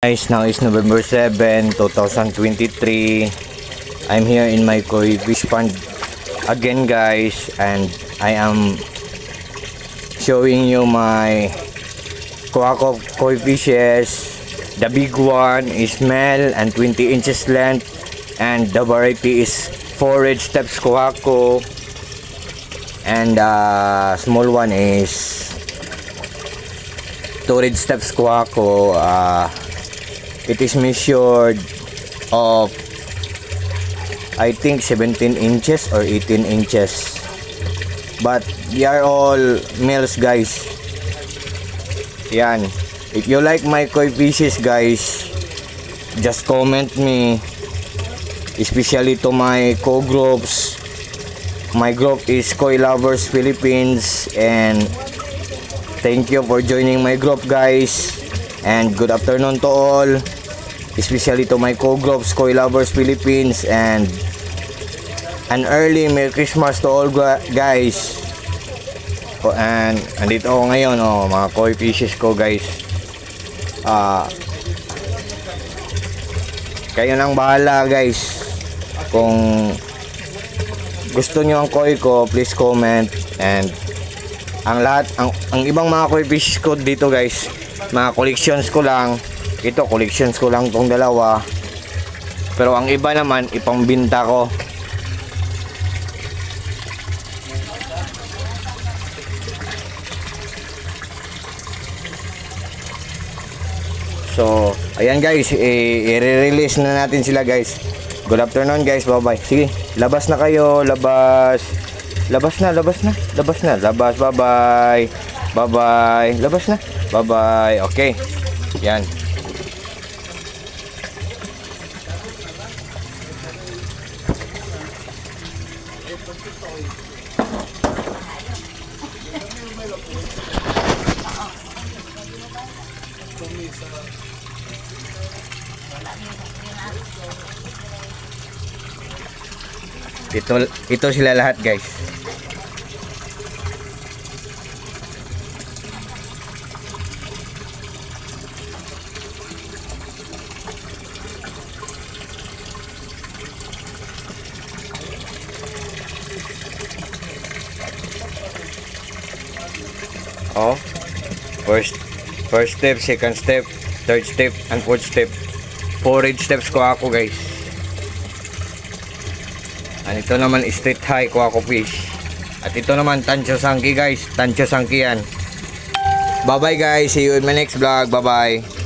Guys, now is November 7, 2023. I'm here in my koi fish pond again, guys, and I am showing you my Kuako koi fishes. The big one is male and 20 inches length, and the variety is 4 red steps Kuako, and the small one is 2 red steps Kuako. It is measured of I think 17 inches or 18 inches, but they are all males, guys. Yan, if you like my koi fishes, guys, just comment me, especially to my co-groups. My group is Koi Lovers Philippines, and thank you for joining my group, guys, and good afternoon to all, especially to my co-groups Koi Lovers Philippines, and an early Merry Christmas to all, guys. And andito ako ngayon, mga koi fishes ko, guys. Kayo nang bahala, guys. Kung gusto nyo ang koi ko, please comment. And ang lahat, ang ibang mga koi fishes ko dito, guys, mga collections ko lang. Ito, collections ko lang tong dalawa. Pero ang iba naman, ipangbinta ko. So, ayan, guys, i-release na natin sila, guys. Good afternoon, guys. Bye-bye. Sige, labas na kayo. Labas. Labas na. Labas. Bye-bye. Bye-bye. Labas na. Bye-bye. Okay. Yan. Ito sila lahat, guys. Oh, first step, second step, third step, and fourth step. 4 red steps ko ako, guys. And ito naman street high Kuako fish. At ito naman Tancho Sangki, guys. Tancho Sangki yan. Bye bye, guys. See you in my next vlog. Bye bye.